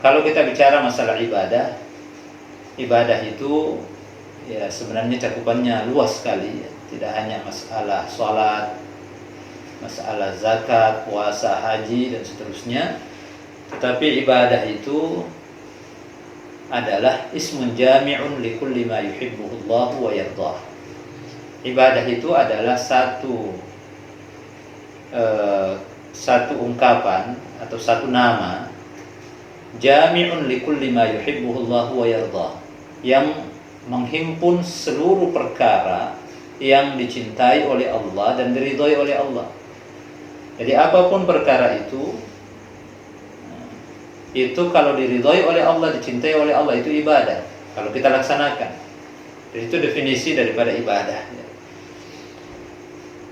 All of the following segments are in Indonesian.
Kalau kita bicara masalah ibadah, ibadah itu ya sebenarnya cakupannya luas sekali, ya. Tidak hanya masalah sholat, masalah zakat, puasa, haji dan seterusnya. Tetapi ibadah itu adalah ismun jami'un likulli ma yuhibbuhullahu wa yardah. Ibadah itu adalah satu ungkapan atau satu nama jami'un likulli ma yuhibbuhullahu wa yardah, yang menghimpun seluruh perkara yang dicintai oleh Allah dan diridhoi oleh Allah. Jadi apapun perkara itu kalau diridhoi oleh Allah, dicintai oleh Allah, itu ibadah kalau kita laksanakan. Jadi itu definisi daripada ibadah.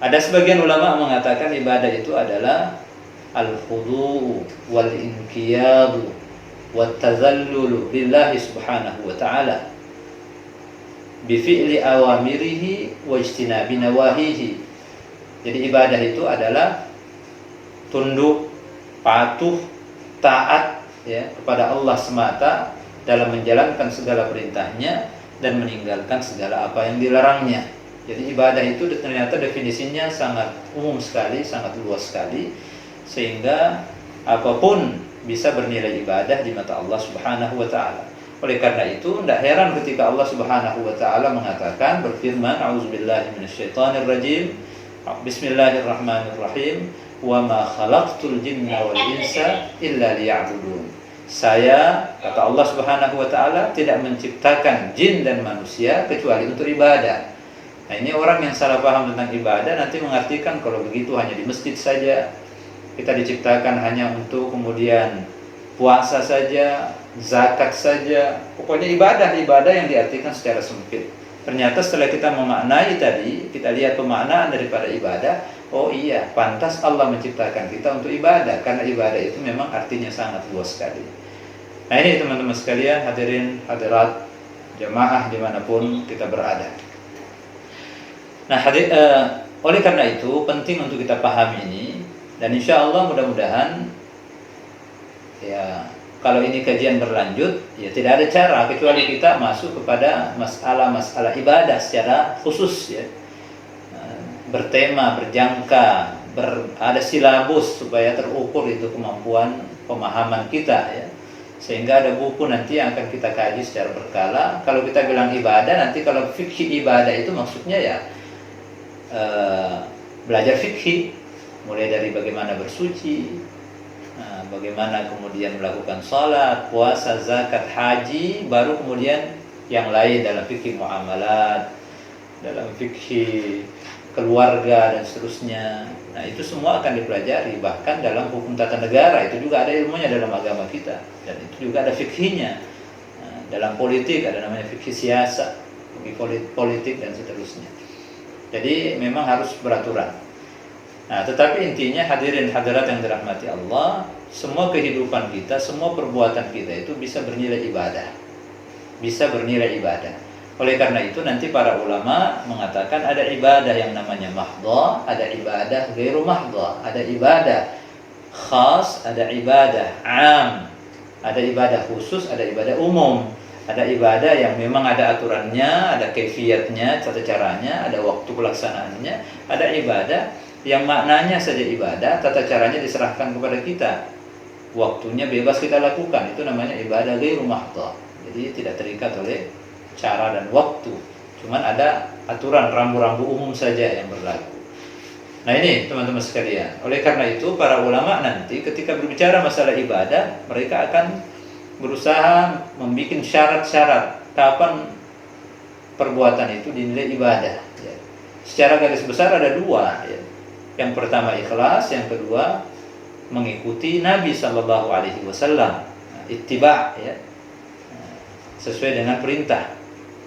Ada sebagian ulama mengatakan ibadah itu adalah al-khudu' wal inqiyadu wat tazallulu lillahi subhanahu wa ta'ala bi fi'li awamirihi wa ijtinabi nawahihi. Jadi ibadah itu adalah tunduk, patuh, taat ya kepada Allah semata dalam menjalankan segala perintahnya dan meninggalkan segala apa yang dilarangnya. Jadi ibadah itu ternyata definisinya sangat umum sekali, sangat luas sekali, sehingga apapun bisa bernilai ibadah di mata Allah Subhanahu wa ta'ala. Oleh karena itu tidak heran ketika Allah Subhanahu wa ta'ala mengatakan, berfirman, a'udzubillahi minasyaitonir rajim, bismillahirrahmanirrahim, wa ma khalaqtul jinna wal insa illa liya'budun. Saya, kata Allah Subhanahu wa ta'ala, tidak menciptakan jin dan manusia kecuali untuk ibadah. Nah, ini orang yang salah paham tentang ibadah nanti mengartikan kalau begitu hanya di masjid saja, kita diciptakan hanya untuk kemudian puasa saja, zakat saja, pokoknya ibadah yang diartikan secara sempit. Ternyata setelah kita memaknai tadi, kita lihat pemaknaan daripada ibadah, oh iya, pantas Allah menciptakan kita untuk ibadah, karena ibadah itu memang artinya sangat luas sekali. Nah ini teman-teman sekalian, hadirin hadirat jamaah dimanapun kita berada. Nah oleh karena itu penting untuk kita pahami ini, dan insya Allah mudah-mudahan ya kalau ini kajian berlanjut, ya tidak ada cara kecuali kita masuk kepada masalah-masalah ibadah secara khusus ya. Bertema, berjangka, ada silabus supaya terukur itu kemampuan pemahaman kita ya. Sehingga ada buku nanti yang akan kita kaji secara berkala. Kalau kita bilang ibadah, nanti kalau fikih ibadah itu maksudnya ya belajar fikih, mulai dari bagaimana bersuci, bagaimana kemudian melakukan salat, puasa, zakat, haji, baru kemudian yang lain dalam fikih muamalat, dalam fikih keluarga dan seterusnya. Nah itu semua akan dipelajari. Bahkan dalam hukum tata negara itu juga ada ilmunya dalam agama kita, dan itu juga ada fikihnya. Dalam politik ada namanya fikih siasa, fikih politik dan seterusnya. Jadi memang harus beraturan. Nah, tetapi intinya hadirin hadirat yang dirahmati Allah, semua kehidupan kita, semua perbuatan kita itu bisa bernilai ibadah. Bisa bernilai ibadah. Oleh karena itu nanti para ulama mengatakan ada ibadah yang namanya mahdhah, ada ibadah ghairu mahdhah, ada ibadah khas, ada ibadah am, ada ibadah khusus, ada ibadah umum. Ada ibadah yang memang ada aturannya, ada kaifiyatnya, tata caranya, ada waktu pelaksanaannya. Ada ibadah yang maknanya saja ibadah, tata caranya diserahkan kepada kita, waktunya bebas kita lakukan. Itu namanya ibadah ghairu mahdhah. Jadi tidak terikat oleh cara dan waktu, cuman ada aturan rambu-rambu umum saja yang berlaku. Nah ini teman-teman sekalian, oleh karena itu para ulama nanti ketika berbicara masalah ibadah, mereka akan berusaha membuat syarat-syarat kapan perbuatan itu dinilai ibadah ya. Secara garis besar ada dua ya. Yang pertama ikhlas, yang kedua mengikuti Nabi SAW, ittiba ya, sesuai dengan perintah.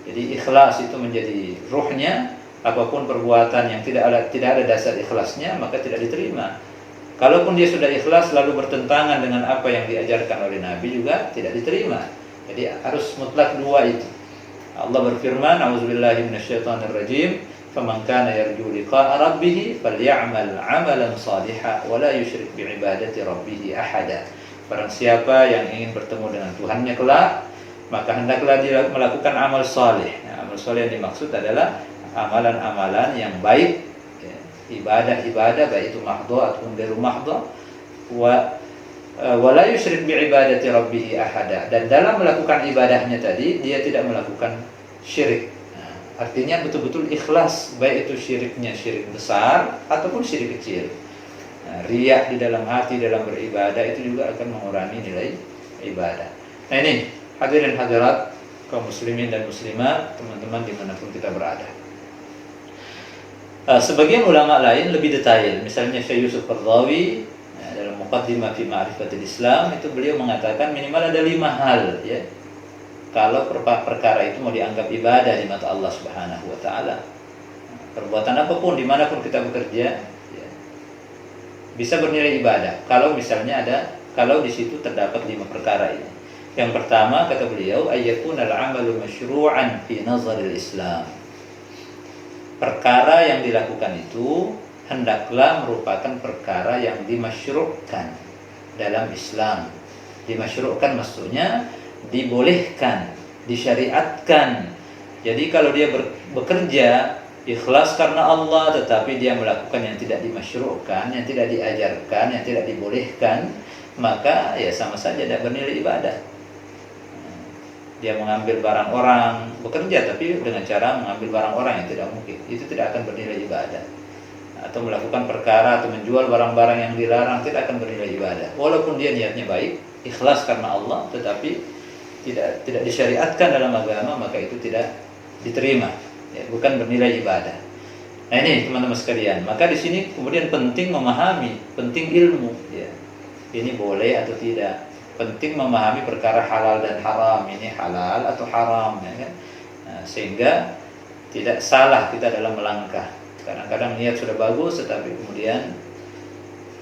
Jadi ikhlas itu menjadi ruhnya. Apapun perbuatan yang tidak ada dasar ikhlasnya, maka tidak diterima. Kalaupun dia sudah ikhlas lalu bertentangan dengan apa yang diajarkan oleh Nabi, juga tidak diterima. Jadi harus mutlak dua itu. Allah berfirman, a'udzubillahi minasyaitonirrajim, faman kana yarju liqa'a rabbih falya'mal 'amalan shalihan wa la yusyrik bi'ibadati rabbih ahada. Barang siapa yang ingin bertemu dengan Tuhannya kelak, maka hendaklah dia melakukan amal soleh. Nah, amal soleh yang dimaksud adalah amalan-amalan yang baik, ya, ibadah-ibadah baik itu mahdhu ataupun ghairu mahdhu, wa la yusyrik bi ibadati rabbih ahada. Dan dalam melakukan ibadahnya tadi dia tidak melakukan syirik. Nah, artinya betul-betul ikhlas, baik itu syiriknya syirik besar ataupun syirik kecil. Nah, riya di dalam hati dalam beribadah itu juga akan mengurangi nilai ibadah. Nah ini hadirin hadirat kaum muslimin dan muslimat, teman-teman dimanapun kita berada. Sebagian ulama lain lebih detail, misalnya Syekh Yusuf Qaradawi dalam Muqaddimah fi Ma'rifatil Islam itu beliau mengatakan minimal ada 5 hal ya. Kalau perkara itu mau dianggap ibadah di mata Allah Subhanahu wa taala. Perbuatan apapun dimanapun kita bekerja bisa bernilai ibadah kalau misalnya kalau di situ terdapat 5 perkara ini. Yang pertama kata beliau ayyakunal amalu masyru'an fi nazaril Islam. Perkara yang dilakukan itu hendaklah merupakan perkara yang dimasyru'kan dalam Islam. Dimasyru'kan maksudnya dibolehkan, disyariatkan. Jadi kalau dia bekerja ikhlas karena Allah, tetapi dia melakukan yang tidak dimasyru'kan, yang tidak diajarkan, yang tidak dibolehkan, maka ya sama saja tidak bernilai ibadah. Dia mengambil barang orang, bekerja tapi dengan cara mengambil barang orang yang tidak mungkin, itu tidak akan bernilai ibadah. Atau melakukan perkara atau menjual barang-barang yang dilarang, tidak akan bernilai ibadah. Walaupun dia niatnya baik, ikhlas karena Allah, tetapi tidak disyariatkan dalam agama, maka itu tidak diterima. Ya, bukan bernilai ibadah. Nah ini teman-teman sekalian, maka di sini kemudian penting memahami, penting ilmu. Ya. Ini boleh atau tidak, penting memahami perkara halal dan haram. Ini halal atau haram, ya kan? Nah, sehingga tidak salah kita dalam melangkah. Kadang-kadang niat sudah bagus, tetapi kemudian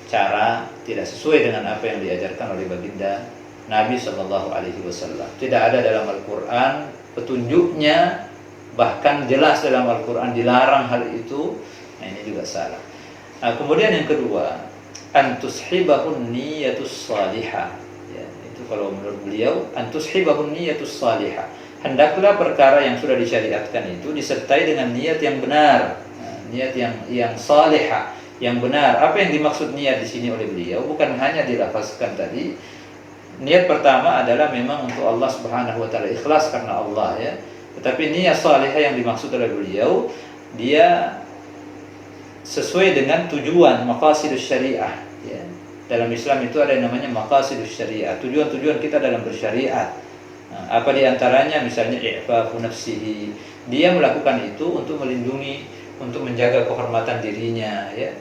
cara tidak sesuai dengan apa yang diajarkan oleh baginda Nabi Shallallahu Alaihi Wasallam. Tidak ada dalam Al-Quran petunjuknya. Bahkan jelas dalam Al-Quran dilarang hal itu. Nah ini juga salah. Nah kemudian yang kedua, antushibahun niyatus salihah ya, itu kalau menurut beliau antushibahun niyatus salihah, hendaklah perkara yang sudah disyariatkan itu disertai dengan niat yang benar. Nah, niat yang salihah, yang benar. Apa yang dimaksud niat di sini oleh beliau bukan hanya dilafazkan tadi. Niat pertama adalah memang untuk Allah Subhanahu wa taala, ikhlas karena Allah ya. Tetapi niat salihah yang dimaksud oleh beliau, dia sesuai dengan tujuan maqasidus syariah ya. Dalam Islam itu ada yang namanya maqasidus syariah, tujuan-tujuan kita dalam bersyariat. Nah, apa diantaranya misalnya i'fafu nafsihi, dia melakukan itu untuk melindungi, untuk menjaga kehormatan dirinya ya.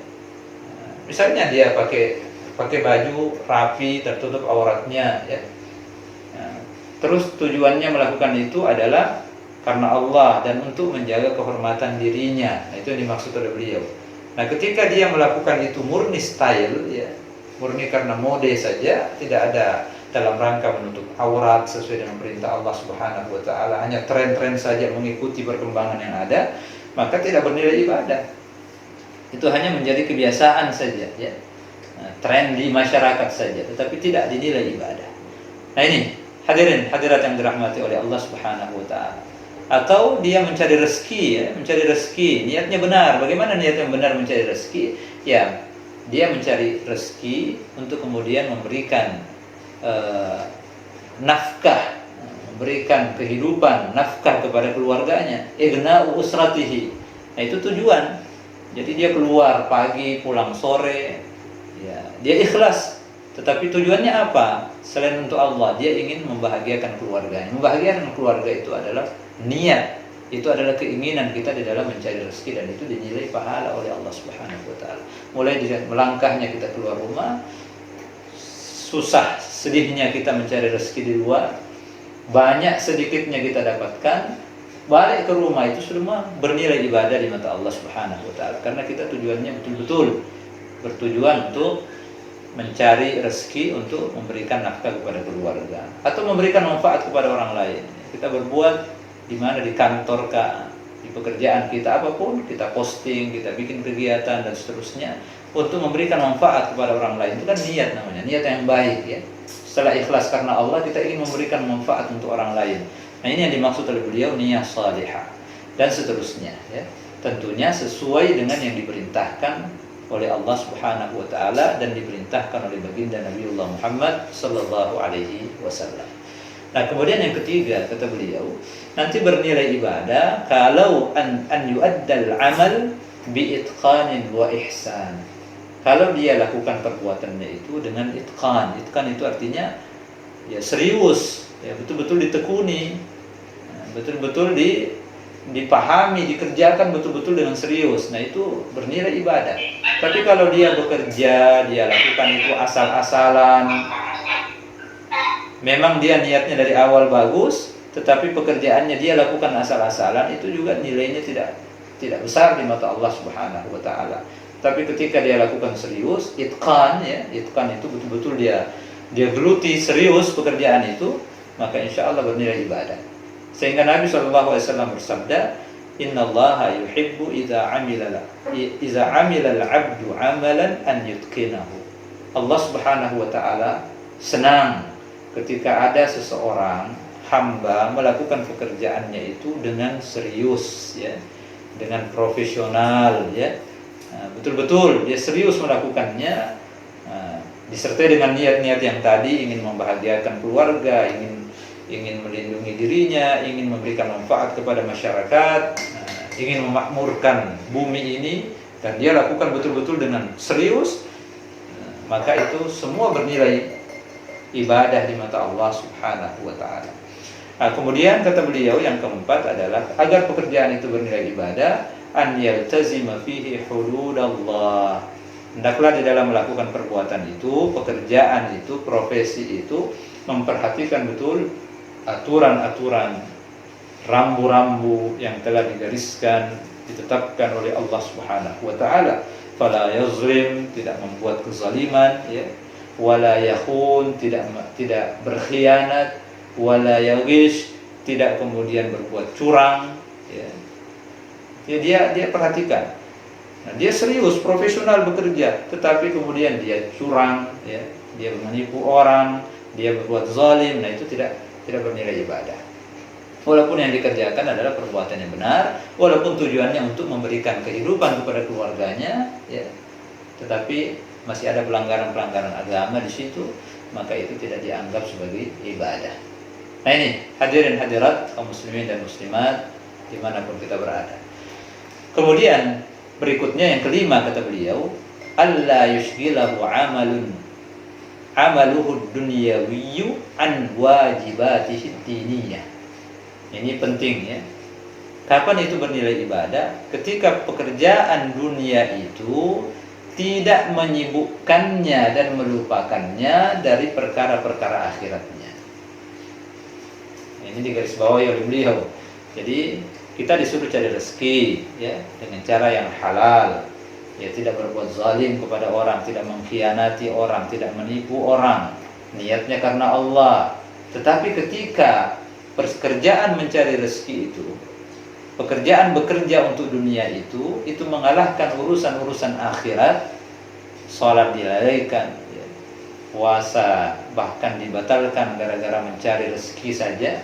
Nah, misalnya dia pakai baju rapi, tertutup auratnya ya. Nah, terus tujuannya melakukan itu adalah karena Allah dan untuk menjaga kehormatan dirinya. Nah, itu yang dimaksud oleh beliau. Nah, ketika dia melakukan itu murni style ya, murni karena mode saja, tidak ada dalam rangka menutup aurat sesuai dengan perintah Allah Subhanahu wa taala, hanya tren-tren saja mengikuti perkembangan yang ada, maka tidak bernilai ibadah. Itu hanya menjadi kebiasaan saja ya. Nah, tren di masyarakat saja, tetapi tidak dinilai ibadah. Nah, ini hadirin hadirat yang dirahmati oleh Allah Subhanahu wa taala. Atau dia mencari rezeki ya, mencari rezeki, niatnya benar. Bagaimana niat yang benar mencari rezeki? Ya, dia mencari rezeki untuk kemudian memberikan nafkah, memberikan kehidupan, nafkah kepada keluarganya. Ighna'u usratihi. Nah, itu tujuan. Jadi dia keluar pagi, pulang sore, ya, dia ikhlas. Tetapi tujuannya apa? Selain untuk Allah, dia ingin membahagiakan keluarganya. Membahagiakan keluarga itu adalah niat, itu adalah keinginan kita di dalam mencari rezeki, dan itu dinilai pahala oleh Allah Subhanahu wa taala. Mulai dari melangkahnya kita keluar rumah, susah sedihnya kita mencari rezeki di luar, banyak sedikitnya kita dapatkan, balik ke rumah itu semua bernilai ibadah di mata Allah Subhanahu wa taala, karena kita tujuannya betul-betul bertujuan untuk mencari rezeki, untuk memberikan nafkah kepada keluarga atau memberikan manfaat kepada orang lain. Kita berbuat di mana, di kantor kah, di pekerjaan kita apapun, kita posting, kita bikin kegiatan dan seterusnya, untuk memberikan manfaat kepada orang lain. Itu kan niat namanya, niat yang baik ya. Setelah ikhlas karena Allah, kita ingin memberikan manfaat untuk orang lain. Nah, ini yang dimaksud oleh beliau niyah salihah dan seterusnya ya. Tentunya sesuai dengan yang diperintahkan oleh Allah Subhanahu wa taala dan diperintahkan oleh baginda Nabiullah Muhammad sallallahu alaihi wasallam. Nah, kemudian yang ketiga kata beliau, nanti bernilai ibadah kalau an yu'addal amal bi itqanin wa ihsan. Kalau dia lakukan perbuatannya itu dengan itqan. Itqan itu artinya ya serius, ya betul-betul ditekuni, betul-betul dipahami, dikerjakan betul-betul dengan serius. Nah, itu bernilai ibadah. Tapi kalau dia bekerja, dia lakukan itu asal-asalan, memang dia niatnya dari awal bagus, tetapi pekerjaannya dia lakukan asal-asalan, itu juga nilainya tidak besar di mata Allah Subhanahu wa taala. Tapi ketika dia lakukan serius, itqan ya, itqan itu betul-betul dia geluti serius pekerjaan itu, maka insya Allah bernilai ibadah. Sehingga Nabi SAW bersabda, Innallaha yuhibbu idza amila al-'abdu 'amalan an yutqinahu. Allah Subhanahu wa taala senang ketika ada seseorang hamba melakukan pekerjaannya itu dengan serius ya, dengan profesional ya. Betul-betul dia serius melakukannya, disertai dengan niat-niat yang tadi, ingin membahagiakan keluarga, ingin melindungi dirinya, ingin memberikan manfaat kepada masyarakat, ingin memakmurkan bumi ini, dan dia lakukan betul-betul dengan serius, maka itu semua bernilai ibadah di mata Allah Subhanahu wa taala. Nah, kemudian kata beliau yang keempat adalah agar pekerjaan itu bernilai ibadah, an yaltazima fihi hududallah. Hendaklah di dalam melakukan perbuatan itu, pekerjaan itu, profesi itu, memperhatikan betul aturan-aturan, rambu-rambu yang telah digariskan, ditetapkan oleh Allah Subhanahu wa taala. Fala yazlim, tidak membuat kezaliman ya. Wala yakhun, tidak berkhianat. Wala yaghish, tidak kemudian berbuat curang ya. Dia perhatikan. Nah, dia serius, profesional bekerja, tetapi kemudian dia curang ya, dia menipu orang, dia berbuat zalim. Nah, itu tidak bernilai ibadah. Walaupun yang dikerjakan adalah perbuatan yang benar, walaupun tujuannya untuk memberikan kehidupan kepada keluarganya ya, tetapi masih ada pelanggaran-pelanggaran agama di situ, maka itu tidak dianggap sebagai ibadah. Nah, ini hadirin hadirat kaum muslimin dan muslimat dimanapun kita berada. Kemudian berikutnya yang kelima kata beliau, alla yushghilahu amaluhu dunyawiyyu an wajibatihi diniyah. Ini penting ya. Kapan itu bernilai ibadah? Ketika pekerjaan dunia itu tidak menyibukkannya dan melupakannya dari perkara-perkara akhiratnya. Ini digarisbawahi oleh beliau. Jadi kita disuruh cari rezeki ya dengan cara yang halal. Ya, tidak berbuat zalim kepada orang, tidak mengkhianati orang, tidak menipu orang. Niatnya karena Allah. Tetapi ketika pekerjaan mencari rezeki itu, pekerjaan bekerja untuk dunia itu mengalahkan urusan-urusan akhirat, salat dilalaikan, ya, puasa bahkan dibatalkan gara-gara mencari rezeki saja,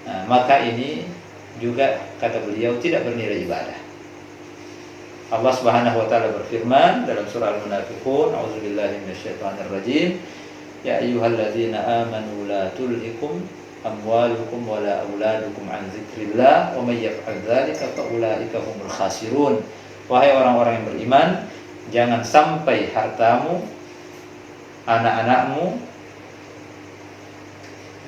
nah, maka ini juga kata beliau tidak bernilai ibadah. Allah Subhanahu wa taala berfirman dalam surah Al-Munafiqun, a'udzubillahi minasyaitonir rajim, ya ayyuhalladzina amanu la tulhikum amwalukum wala auladukum an dzikrillah wa may yaf'al dzalika fa ulaika humul khasirun. Wahai orang-orang yang beriman, jangan sampai hartamu, anak-anakmu,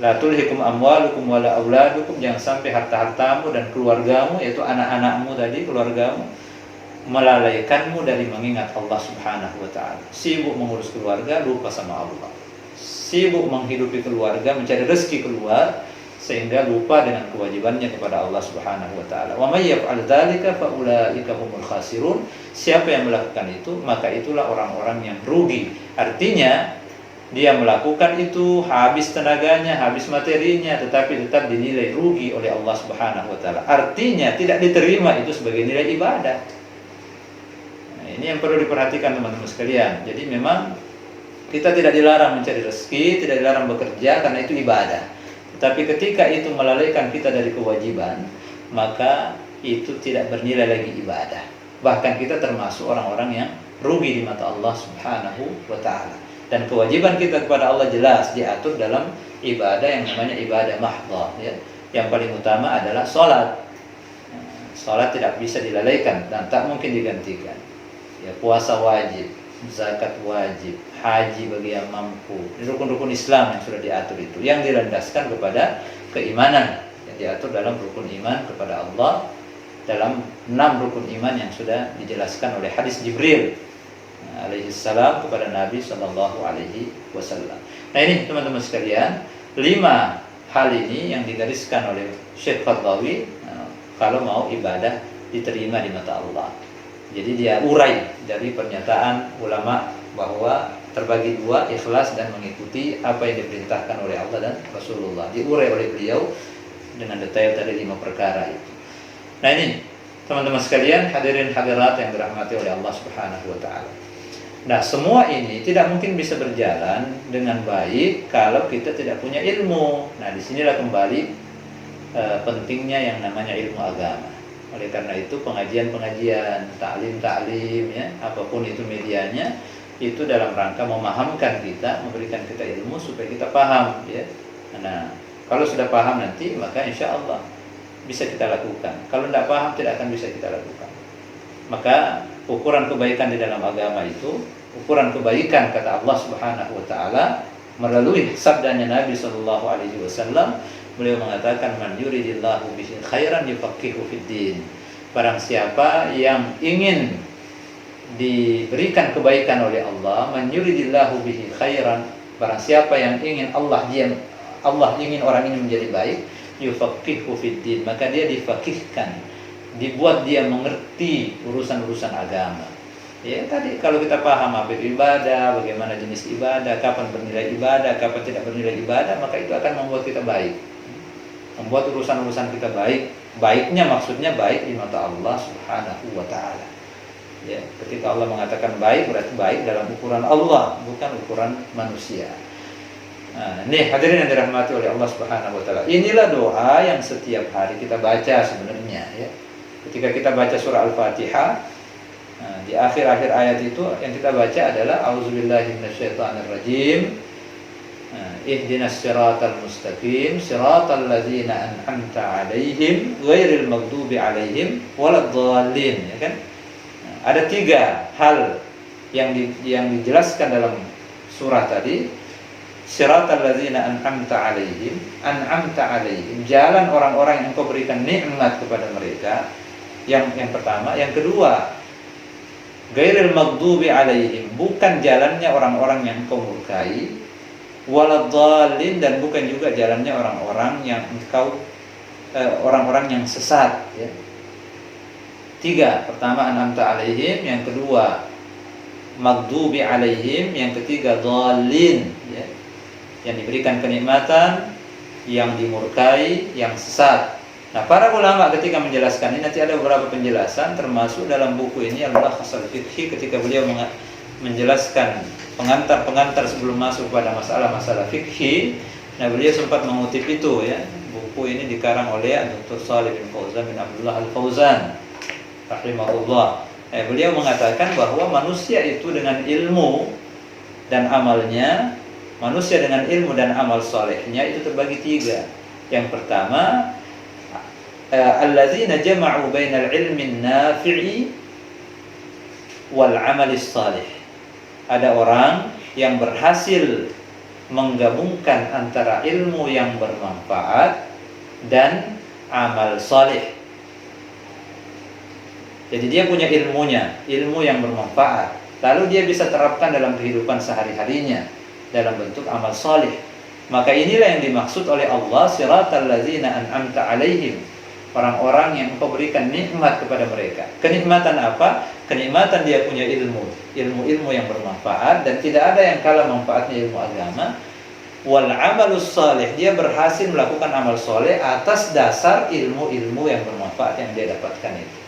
la tulhikum amwalukum wala auladukum, jangan sampai harta-hartamu dan keluargamu, yaitu anak-anakmu tadi, keluargamu, melalaikanmu dari mengingat Allah Subhanahu wa taala. Sibuk mengurus keluarga, lupa sama Allah. Sibuk menghidupi keluarga, mencari rezeki keluar, sehingga lupa dengan kewajibannya kepada Allah Subhanahu wa taala. Wa may yaf'al dzalika fa ulaika humul khasirun. Siapa yang melakukan itu, maka itulah orang-orang yang rugi. Artinya dia melakukan itu habis tenaganya, habis materinya, tetapi tetap dinilai rugi oleh Allah Subhanahu wa taala. Artinya tidak diterima itu sebagai nilai ibadah. Ini yang perlu diperhatikan teman-teman sekalian. Jadi memang kita tidak dilarang mencari rezeki, tidak dilarang bekerja karena itu ibadah. Tapi ketika itu melalaikan kita dari kewajiban, maka itu tidak bernilai lagi ibadah. Bahkan kita termasuk orang-orang yang rugi di mata Allah Subhanahu wa taala. Dan kewajiban kita kepada Allah jelas diatur dalam ibadah yang namanya ibadah mahdhah, ya. Yang paling utama adalah salat. Salat tidak bisa dilalaikan dan tak mungkin digantikan. Ya, puasa wajib, zakat wajib, haji bagi yang mampu. Ini rukun-rukun Islam yang sudah diatur itu, yang dilandaskan kepada keimanan, yang diatur dalam rukun iman kepada Allah, dalam 6 rukun iman yang sudah dijelaskan oleh hadis Jibril alaihi salam kepada Nabi sallallahu alaihi wasallam. Nah, ini teman-teman sekalian, 5 hal ini yang digariskan oleh Syekh Qaradawi kalau mau ibadah diterima di mata Allah. Jadi dia urai dari pernyataan ulama bahwa terbagi 2, ikhlas dan mengikuti apa yang diperintahkan oleh Allah dan Rasulullah. Diurai oleh beliau dengan detail tadi 5 perkara itu. Nah, ini teman-teman sekalian, hadirin hadirat yang dirahmati oleh Allah Subhanahu wa taala. Nah, semua ini tidak mungkin bisa berjalan dengan baik kalau kita tidak punya ilmu. Nah, disinilah kembali pentingnya yang namanya ilmu agama. Oleh karena itu pengajian-pengajian, taklim-taklim, ya, apapun itu medianya, itu dalam rangka memahamkan kita, memberikan kita ilmu supaya kita paham, ya. Nah, kalau sudah paham nanti maka insya Allah bisa kita lakukan. Kalau tidak paham tidak akan bisa kita lakukan. Maka ukuran kebaikan di dalam agama itu, ukuran kebaikan kata Allah Subhanahu wa taala melalui sabdanya Nabi sallallahu alaihi wasallam, beliau mengatakan man yuridillahu bihi khairan yufaqihu fiddin. Barang siapa yang ingin diberikan kebaikan oleh Allah, man yuridillahu bihi khairan, barang siapa yang ingin Allah ingin orang ini menjadi baik, yufaqihu fiddin, maka dia difaqihkan, dibuat dia mengerti urusan-urusan agama. Ya, tadi kalau kita paham apa itu ibadah, bagaimana jenis ibadah, kapan bernilai ibadah, kapan tidak bernilai ibadah, maka itu akan membuat kita baik. Membuat urusan-urusan kita baik. Baiknya maksudnya baik di mata Allah Subhanahu wa taala. Ya, ketika Allah mengatakan baik berarti baik dalam ukuran Allah, bukan ukuran manusia. Nah, ini hadirin yang dirahmati oleh Allah Subhanahu wa taala. Inilah doa yang setiap hari kita baca sebenarnya, ya. Ketika kita baca surah Al-Fatihah, di akhir-akhir ayat itu yang kita baca adalah auzubillahi minasyaitonirrajim. Ihdinas siratal mustaqim siratal ladzina an'amta 'alaihim ghairil maghdubi 'alaihim waladdallin, ya kan? Ada 3 hal yang dijelaskan dalam surah tadi. Siratal ladzina an'amta 'alaihim, jalan orang-orang yang Engkau berikan nikmat kepada mereka. Yang pertama, yang kedua, ghairil maghdubi 'alaihim, bukan jalannya orang-orang yang Engkau murkai, waladhdallin, dan bukan juga jalannya orang-orang yang orang-orang yang sesat, ya. 3, pertama an'amta 'alaihim, yang kedua maghdubi 'alaihim, yang ketiga dhallin, ya. Yang diberikan kenikmatan, yang dimurkai, yang sesat. Nah, para ulama ketika menjelaskan ini, nanti ada beberapa penjelasan, termasuk dalam buku ini Al-Mulakhas Al-Fiqhi, ketika beliau menjelaskan pengantar sebelum masuk pada masalah-masalah fikih. Nah, beliau sempat mengutip itu, ya. Buku ini dikarang oleh Dr. Shalih bin Fauzan bin Abdullah Al-Fauzan rahimahullah. Beliau mengatakan bahwa manusia itu dengan ilmu dan amalnya, manusia dengan ilmu dan amal solehnya itu terbagi 3. Yang pertama, alladzina jama'u bainal ilmin nafi'i wal amalis salih. Ada orang yang berhasil menggabungkan antara ilmu yang bermanfaat dan amal saleh. Jadi dia punya ilmu yang bermanfaat, lalu dia bisa terapkan dalam kehidupan sehari-harinya dalam bentuk amal saleh. Maka inilah yang dimaksud oleh Allah, siratal ladzina an'amta 'alaihim, orang-orang yang Engkau berikan nikmat kepada mereka. Kenikmatan apa? Kenikmatan dia punya ilmu yang bermanfaat, dan tidak ada yang kalah manfaatnya ilmu agama. Wal amalus salih, dia berhasil melakukan amal soleh atas dasar ilmu yang bermanfaat yang dia dapatkan itu.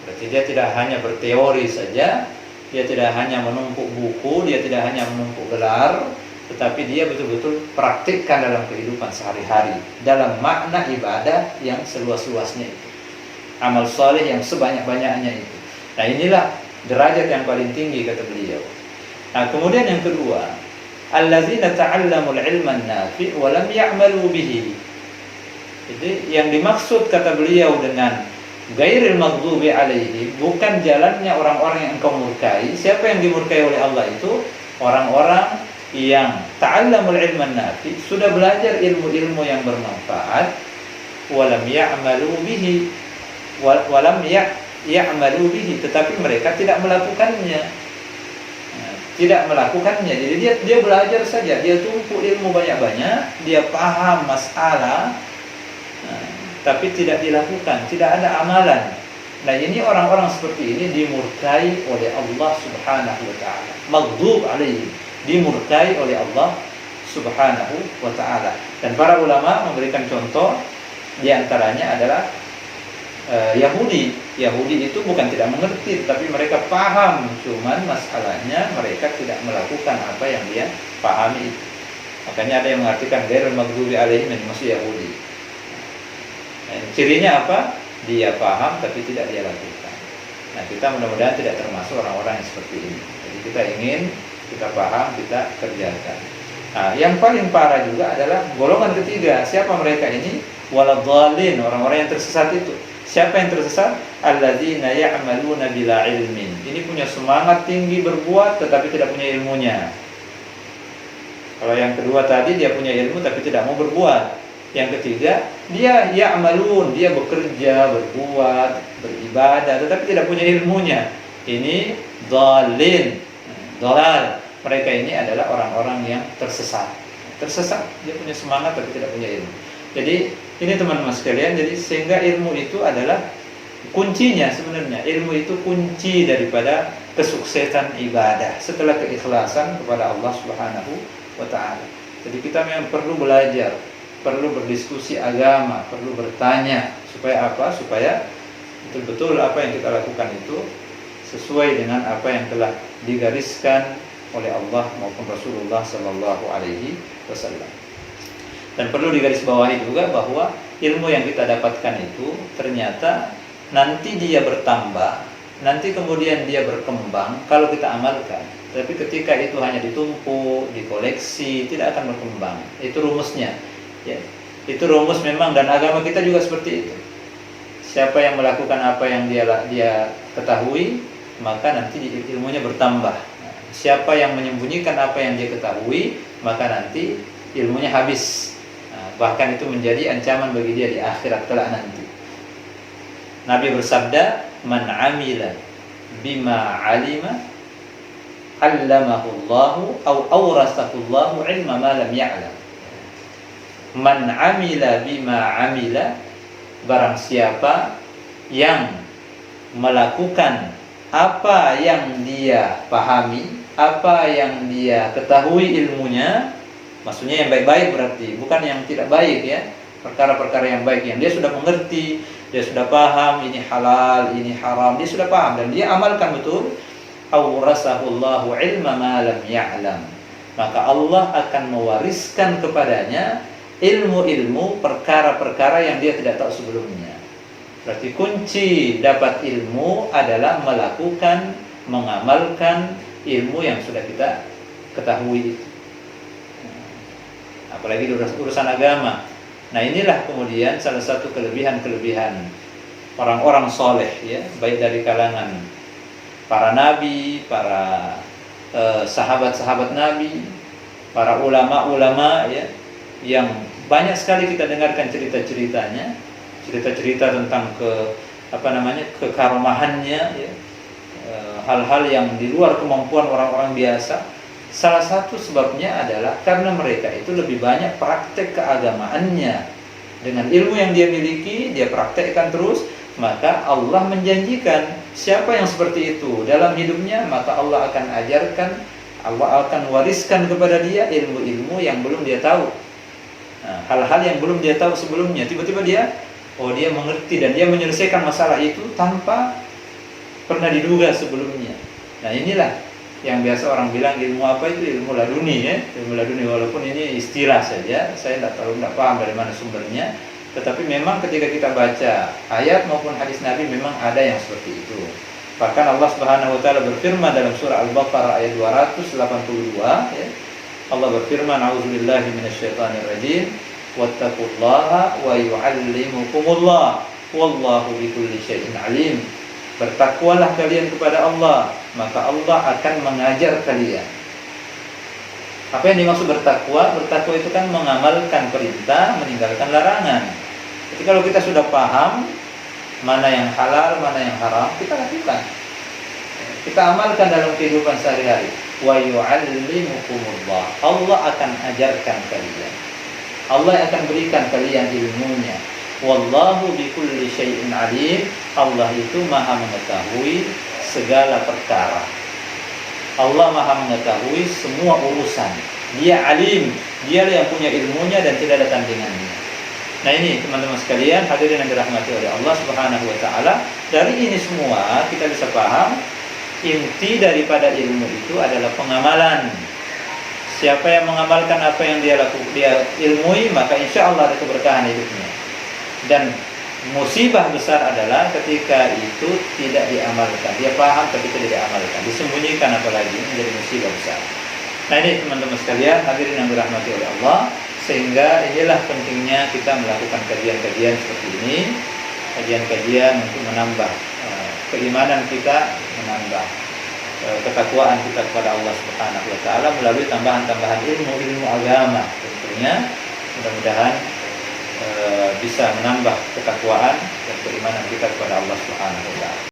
Berarti dia tidak hanya berteori saja, dia tidak hanya menumpuk buku, dia tidak hanya menumpuk gelar, tetapi dia betul-betul praktikkan dalam kehidupan sehari-hari, dalam makna ibadah yang seluas-luasnya itu, amal soleh yang sebanyak-banyaknya itu. Nah inilah derajat yang paling tinggi kata beliau. Nah kemudian yang kedua, allazina ta'allamul ilman nafi' wa lam ya'malu bihi. Jadi yang dimaksud kata beliau dengan ghairil maghdubi alaihi, bukan jalannya orang-orang yang engkau murkai. Siapa yang dimurkai oleh Allah itu? Orang-orang yang ta'allamul ilman nafi', sudah belajar ilmu-ilmu yang bermanfaat, walam ya'malu bihi, walam ya'malu bihi, tetapi mereka tidak melakukannya. Tidak melakukannya. Jadi dia belajar saja, dia tumpuk ilmu banyak-banyak, dia paham masalah, tapi tidak dilakukan, tidak ada amalan. Nah ini orang-orang seperti ini dimurkai oleh Allah Subhanahu wa ta'ala. Maghdub alaihi, dimurkai oleh Allah Subhanahu wa ta'ala. Dan para ulama memberikan contoh, di antaranya adalah Yahudi. Yahudi itu bukan tidak mengerti, tapi mereka paham, cuman masalahnya mereka tidak melakukan apa yang dia pahami itu. Makanya ada yang mengartikan ghairul maghdubi alaihim, maksud Yahudi. Nah, cirinya apa? Dia paham tapi tidak dia lakukan. Nah kita mudah-mudahan tidak termasuk orang-orang yang seperti ini. Jadi kita ingin, kita paham, kita kerjakan. Nah yang paling parah juga adalah golongan ketiga. Siapa mereka ini? Waladhdallin, orang-orang yang tersesat itu. Siapa yang tersesat? Alladzina ya'maluna bila ilmin. Ini punya semangat tinggi berbuat tetapi tidak punya ilmunya. Kalau yang kedua tadi dia punya ilmu tapi tidak mau berbuat. Yang ketiga, dia ya'malun, dia bekerja, berbuat, beribadah tetapi tidak punya ilmunya. Ini dhalin, dhalal. Mereka ini adalah orang-orang yang tersesat. Tersesat, dia punya semangat tapi tidak punya ilmu. Jadi ini teman-teman sekalian, jadi sehingga ilmu itu adalah kuncinya sebenarnya. Ilmu itu kunci daripada kesuksesan ibadah setelah keikhlasan kepada Allah Subhanahu wa ta'ala. Jadi kita memang perlu belajar, perlu berdiskusi agama, perlu bertanya. Supaya apa? Supaya betul-betul apa yang kita lakukan itu sesuai dengan apa yang telah digariskan oleh Allah maupun Rasulullah Sallallahu Alaihi Wasallam. Dan perlu digarisbawahi juga bahwa ilmu yang kita dapatkan itu ternyata nanti dia bertambah, nanti kemudian dia berkembang kalau kita amalkan. Tapi ketika itu hanya ditumpuk, dikoleksi, tidak akan berkembang. Itu rumusnya. Ya, itu rumus memang, dan agama kita juga seperti itu. Siapa yang melakukan apa yang dia ketahui, maka nanti ilmunya bertambah. Siapa yang menyembunyikan apa yang dia ketahui, maka nanti ilmunya habis. Bahkan itu menjadi ancaman bagi dia di akhirat kelak nanti. Nabi bersabda, "Man 'amila bima 'alima, 'allamahu Allahu aw awrasahu Allahu 'ilma ma lam ya'lam." Man 'amila bima 'amila, barang siapa yang melakukan apa yang dia pahami, apa yang dia ketahui ilmunya, maksudnya yang baik-baik berarti, bukan yang tidak baik ya. Perkara-perkara yang baik yang dia sudah mengerti, dia sudah paham ini halal, ini haram, dia sudah paham dan dia amalkan betul. Awrasahullahu ilma ma lam ya'lam. Maka Allah akan mewariskan kepadanya ilmu-ilmu perkara-perkara yang dia tidak tahu sebelumnya. Berarti kunci dapat ilmu adalah melakukan, mengamalkan ilmu yang sudah kita ketahui itu. Apalagi urusan agama. Nah inilah kemudian salah satu kelebihan-kelebihan orang-orang soleh ya, baik dari kalangan para nabi, para sahabat-sahabat nabi, para ulama-ulama ya, yang banyak sekali kita dengarkan cerita-ceritanya, cerita-cerita tentang kekaromahannya ya, hal-hal yang di luar kemampuan orang-orang biasa. Salah satu sebabnya adalah karena mereka itu lebih banyak praktek keagamaannya. Dengan ilmu yang dia miliki, dia praktekkan terus, maka Allah menjanjikan siapa yang seperti itu dalam hidupnya, maka Allah akan ajarkan, Allah akan wariskan kepada dia ilmu-ilmu yang belum dia tahu. Nah, hal-hal yang belum dia tahu sebelumnya, tiba-tiba dia mengerti dan dia menyelesaikan masalah itu tanpa pernah diduga sebelumnya. Nah inilah yang biasa orang bilang ilmu apa itu, ilmu laduni ya, ilmu laduni, walaupun ini istilah saja, saya tidak paham dari mana sumbernya. Tetapi memang ketika kita baca ayat maupun hadis Nabi memang ada yang seperti itu. Bahkan Allah Subhanahu wa taala berfirman dalam surah Al-Baqarah ayat 282 ya. Allah berfirman, "A'udzubillahi minasyaitonir rajim, wattaqullaha wa yu'allimukumullah, wallahu bikulli syai'in alim." Bertakwalah kalian kepada Allah, maka Allah akan mengajar kalian. Apa yang dimaksud bertakwa? Bertakwa itu kan mengamalkan perintah, meninggalkan larangan. Jadi kalau kita sudah paham mana yang halal, mana yang haram, kita lakukan. Kita amalkan dalam kehidupan sehari-hari. Wa yu'allimukumullah. Allah akan ajarkan kalian. Allah akan berikan kalian ilmunya. Wallahu bikulli syai'in alim. Allah itu maha mengetahui segala perkara. Allah maha mengetahui semua urusan. Dia alim, dia yang punya ilmunya dan tidak ada tandingannya. Nah ini teman-teman sekalian, hadirin yang dirahmati oleh Allah Subhanahu wa taala, dari ini semua kita bisa paham inti daripada ilmu itu adalah pengamalan. Siapa yang mengamalkan apa yang dia ilmui, maka insya Allah ada keberkahan hidupnya. Dan musibah besar adalah ketika itu tidak diamalkan. Dia paham tapi tidak diamalkan, disembunyikan, apalagi menjadi musibah besar. Nah ini teman-teman sekalian, hadirin yang dirahmati oleh Allah, sehingga inilah pentingnya kita melakukan kajian-kajian seperti ini, kajian-kajian untuk menambah keimanan kita, menambah ketakwaan kita kepada Allah Subhanahu wa taala melalui tambahan-tambahan ilmu agama. Tentunya mudah-mudahan bisa menambah ketakwaan dan keimanan kita kepada Allah Subhanahu wa taala.